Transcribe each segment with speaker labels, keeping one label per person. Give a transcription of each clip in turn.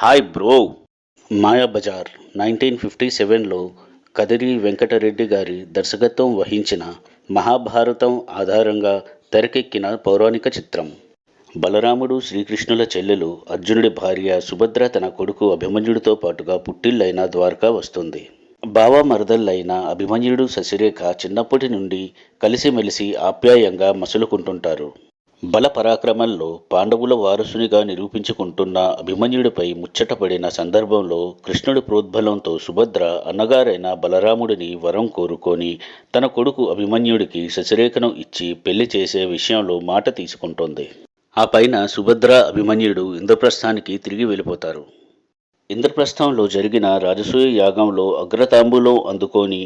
Speaker 1: Hi bro. Mayabazar 1957లో కదిరి వెంకటరెడ్డి గారి దర్శకత్వం వహించిన మహాభారతం ఆధారంగా తెరకెక్కిన పౌరాణిక చిత్రం. బలరాముడు శ్రీకృష్ణుల చెల్లెలు అర్జునుడి భార్య సుభద్ర తన కొడుకు అభిమన్యుడితో పాటుగా పుట్టిల్లైన ద్వారకా వస్తుంది. బావమరదళ్ళైన అభిమన్యుడు శశిరేఖ చిన్నప్పటి నుండి కలిసిమెలిసి ఆప్యాయంగా మసులుకుంటుంటారు. బల పరాక్రమంలో పాండవుల వారసునిగా నిరూపించుకుంటున్న అభిమన్యుడిపై ముచ్చటపడిన సందర్భంలో కృష్ణుడి ప్రోద్బలంతో సుభద్ర అన్నగారైన బలరాముడిని వరం కోరుకొని తన కొడుకు అభిమన్యుడికి శశిరేఖను ఇచ్చి పెళ్లి చేసే విషయంలో మాట తీసుకుంటోంది. ఆ పైన సుభద్ర అభిమన్యుడు ఇంద్రప్రస్థానికి తిరిగి వెళ్ళిపోతారు. ఇంద్రప్రస్థంలో జరిగిన రాజసూయ యాగంలో అగ్రతాంబూలం అందుకొని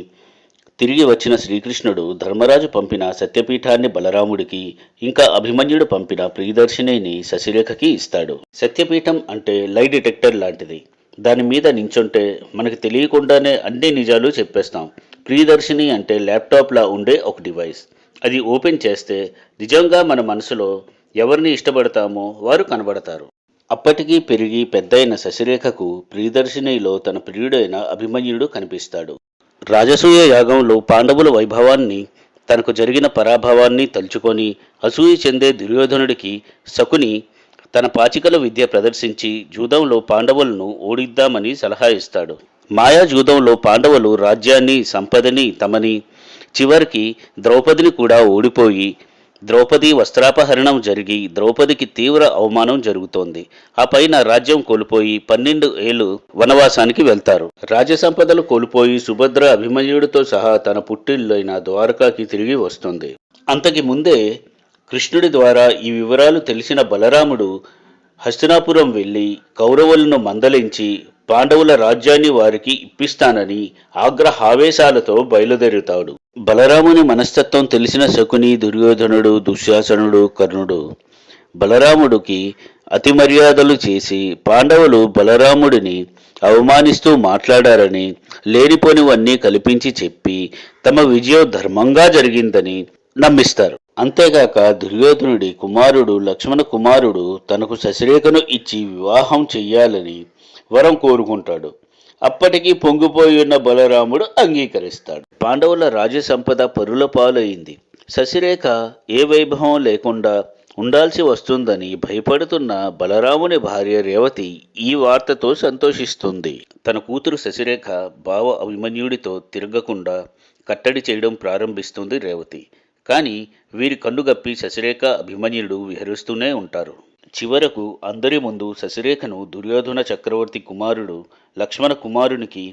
Speaker 1: తిరిగి వచ్చిన శ్రీకృష్ణుడు ధర్మరాజు పంపిన సత్యపీఠాన్ని బలరాముడికి, ఇంకా అభిమన్యుడు పంపిన ప్రియదర్శినిని శశిరేఖకి ఇస్తాడు. సత్యపీఠం అంటే లై డిటెక్టర్ లాంటిది. దాని మీద నించుంటే మనకి తెలియకుండానే అన్ని నిజాలు చెప్పేస్తాం. ప్రియదర్శిని అంటే ల్యాప్టాప్లా ఉండే ఒక డివైస్. అది ఓపెన్ చేస్తే నిజంగా మన మనసులో ఎవరిని ఇష్టపడతామో వారు కనబడతారు. అప్పటికీ పెరిగి పెద్దయిన శశిరేఖకు ప్రియదర్శినిలో తన ప్రియుడైన అభిమన్యుడు కనిపిస్తాడు. రాజసూయ యాగంలో పాండవుల వైభవాన్ని, తనకు జరిగిన పరాభవాన్ని తలుచుకొని అసూయ చెందే దుర్యోధనుడికి శకుని తన పాచికల విద్య ప్రదర్శించి జూదంలో పాండవులను ఓడిద్దామని సలహా ఇస్తాడు. మాయా జూదంలో పాండవులు రాజ్యాన్ని, సంపదని తమని, చివరికి ద్రౌపదిని కూడా ఓడిపోయి ద్రౌపది వస్త్రాపహరణం జరిగి ద్రౌపదికి తీవ్ర అవమానం జరుగుతోంది. ఆ పైన రాజ్యం కోల్పోయి 12 ఏళ్ళు వనవాసానికి వెళ్తారు. రాజ్యసంపదలు కోల్పోయి సుభద్ర అభిమన్యుడితో సహా తన పుట్టిల్లైన ద్వారకాకి తిరిగి వస్తుంది. అంతకి ముందే కృష్ణుడి ద్వారా ఈ వివరాలు తెలిసిన బలరాముడు హస్తినాపురం వెళ్ళి కౌరవులను మందలించి పాండవుల రాజ్యాన్ని వారికి ఇప్పిస్తానని ఆగ్రహావేశాలతో బయలుదేరుతాడు. బలరాముని మనస్తత్వం తెలిసిన శకుని, దుర్యోధనుడు, దుశ్శాసనుడు, కర్ణుడు బలరాముడికి అతి మర్యాదలు చేసి పాండవులు బలరాముడిని అవమానిస్తూ మాట్లాడారని, లేనిపోనివన్నీ కల్పించి చెప్పి తమ విజయం ధర్మంగా జరిగిందని నమ్మిస్తారు. అంతేగాక దుర్యోధనుడి కుమారుడు లక్ష్మణ కుమారుడు తనకు శశిరేఖను ఇచ్చి వివాహం చెయ్యాలని వరం కోరుకుంటాడు. అప్పటికి పొంగిపోయి ఉన్న బలరాముడు అంగీకరిస్తాడు. పాండవుల రాజ్యసంపద పరుల పాలైంది. శశిరేఖ ఏ వైభవం లేకుండా ఉండాల్సి వస్తుందని భయపడుతున్న బలరాముని భార్య రేవతి ఈ వార్తతో సంతోషిస్తుంది. తన కూతురు శశిరేఖ బావ అభిమన్యుడితో తిరగకుండా కట్టడి చేయడం ప్రారంభిస్తుంది రేవతి. కానీ వీరి కన్నుగప్పి శశిరేఖ అభిమన్యుడు విహరిస్తూనే ఉంటారు. చివరకు అందరి ముందు శశిరేఖను దుర్యోధన చక్రవర్తి కుమారుడు లక్ష్మణ కుమారునికి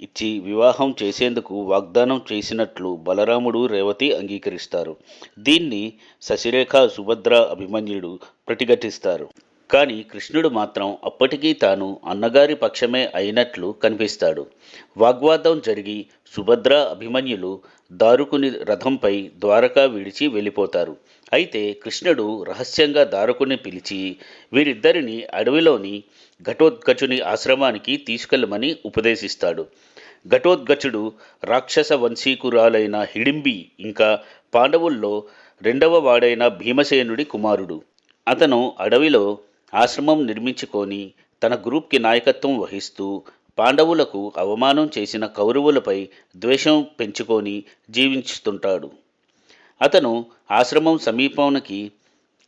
Speaker 1: ఇచ్చి వివాహం చేసేందుకు వాగ్దానం చేసినట్లు బలరాముడు, రేవతి అంగీకరిస్తారు. దీన్ని శశిరేఖ, సుభద్ర, అభిమన్యుడు ప్రతిఘటిస్తారు. కానీ కృష్ణుడు మాత్రం అప్పటికీ తాను అన్నగారి పక్షమే అయినట్లు కనిపిస్తాడు. వాగ్వాదం జరిగి సుభద్ర, అభిమన్యులు దారుకుని రథంపై ద్వారకా విడిచి వెళ్ళిపోతారు. అయితే కృష్ణుడు రహస్యంగా దారుకుని పిలిచి వీరిద్దరిని అడవిలోని ఘటోత్కచుని ఆశ్రమానికి తీసుకెళ్లమని ఉపదేశిస్తాడు. ఘటోత్కచుడు రాక్షస వంశీకురాలైన హిడింబి ఇంకా పాండవుల్లో రెండవ వాడైన భీమసేనుడి కుమారుడు. అతను అడవిలో ఆశ్రమం నిర్మించుకొని తన గ్రూప్కి నాయకత్వం వహిస్తూ పాండవులకు అవమానం చేసిన కౌరవులపై ద్వేషం పెంచుకొని జీవించుతుంటాడు. అతను ఆశ్రమం సమీపానికి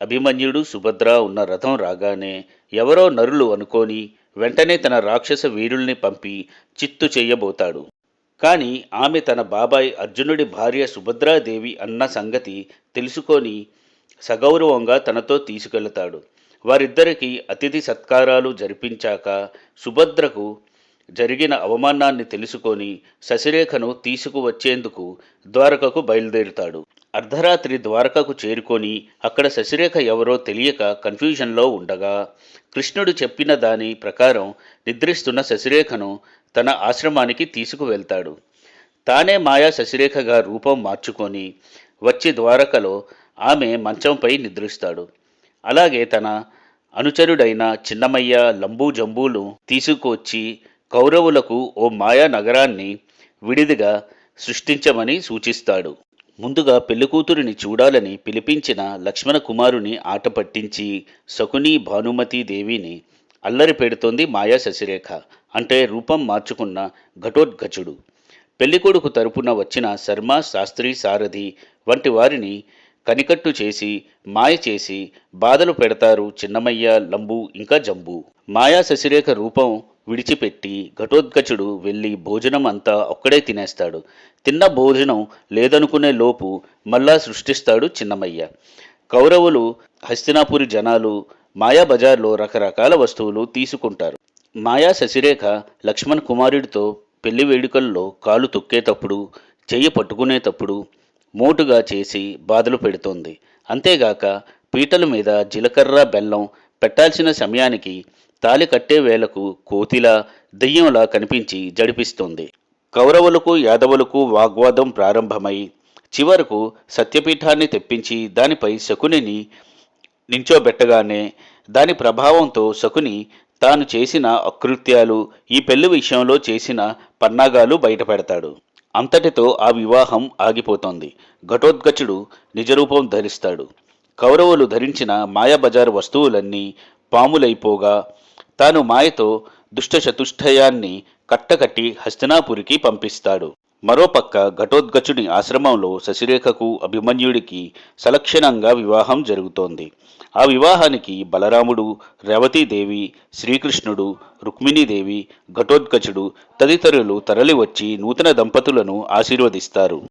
Speaker 1: అభిమన్యుడు, సుభద్ర ఉన్న రథం రాగానే ఎవరో నరులు అనుకొని వెంటనే తన రాక్షస వీరుల్ని పంపి చిత్తు చేయబోతాడు. కానీ ఆమె తన బాబాయ్ అర్జునుడి భార్య సుభద్రాదేవి అన్న సంగతి తెలుసుకొని సగౌరవంగా తనతో తీసుకెళతాడు. వారిద్దరికీ అతిథి సత్కారాలు జరిపించాక సుభద్రకు జరిగిన అవమానాన్ని తెలుసుకొని శశిరేఖను తీసుకువచ్చేందుకు ద్వారకకు బయలుదేరుతాడు. అర్ధరాత్రి ద్వారకకు చేరుకొని అక్కడ శశిరేఖ ఎవరో తెలియక కన్ఫ్యూజన్లో ఉండగా కృష్ణుడు చెప్పిన దాని ప్రకారం నిద్రిస్తున్న శశిరేఖను తన ఆశ్రమానికి తీసుకువెళ్తాడు. తానే మాయా శశిరేఖగా రూపం మార్చుకొని వచ్చి ద్వారకలో ఆమె మంచంపై నిద్రిస్తాడు. అలాగే తన అనుచరుడైన చిన్నమయ్య, లంబూ జంబూలు తీసుకువచ్చి కౌరవులకు ఓ మాయా నగరాన్ని విడిదిగా సృష్టించమని సూచిస్తాడు. ముందుగా పెళ్లికూతురిని చూడాలని పిలిపించిన లక్ష్మణ కుమారుని ఆట పట్టించి శకుని, భానుమతి దేవిని అల్లరి పెడుతోంది మాయా శశిరేఖ. అంటే రూపం మార్చుకున్న ఘటోత్కచుడు. పెళ్లికొడుకు తరపున వచ్చిన శర్మ, శాస్త్రి, సారథి వంటి వారిని కనికట్టు చేసి మాయ చేసి బాధలు పెడతారు చిన్నమయ్య, లంబు ఇంకా జంబు. మాయా శశిరేఖ రూపం విడిచిపెట్టి ఘటోత్కచుడు వెళ్ళి భోజనం అంతా ఒక్కడే తినేస్తాడు. తిన్న భోజనం లేదనుకునే లోపు మళ్ళా సృష్టిస్తాడు చిన్నమయ్య. కౌరవులు, హస్తినాపురి జనాలు మాయా బజార్లో రకరకాల వస్తువులు తీసుకుంటారు. మాయా శశిరేఖ లక్ష్మణ్ కుమారుడితో పెళ్లి వేడుకల్లో కాలు తొక్కేటప్పుడు, చెయ్యి పట్టుకునేటప్పుడు మోటుగా చేసి బాధలు పెడుతోంది. అంతేగాక పీటల మీద జీలకర్ర, బెల్లం పెట్టాల్సిన సమయానికి తాలి కట్టే వేళకు కోతిలా, దెయ్యంలా కనిపించి జడిపిస్తుంది. కౌరవులకు, యాదవులకు వాగ్వాదం ప్రారంభమై చివరకు సత్యపీఠాన్ని తెప్పించి దానిపై శకునిని నించోబెట్టగానే దాని ప్రభావంతో శకుని తాను చేసిన అకృత్యాలు, ఈ పెళ్లి విషయంలో చేసిన పన్నాగాలు బయటపెడతాడు. అంతటితో ఆ వివాహం ఆగిపోతోంది. ఘటోత్కచుడు నిజరూపం ధరిస్తాడు. కౌరవులు ధరించిన మాయాబజారు వస్తువులన్నీ పాములైపోగా తాను మాయతో దుష్టచతుష్టయాన్ని కట్టకట్టి హస్తినాపురికి పంపిస్తాడు. మరోపక్క ఘటోత్కచుడి ఆశ్రమంలో శశిరేఖకు, అభిమన్యుడికి సలక్షణంగా వివాహం జరుగుతోంది. ఆ వివాహానికి బలరాముడు, రేవతీదేవి, శ్రీకృష్ణుడు, రుక్మిణీదేవి, ఘటోత్కచుడు తదితరులు తరలివచ్చి నూతన దంపతులను ఆశీర్వదిస్తారు.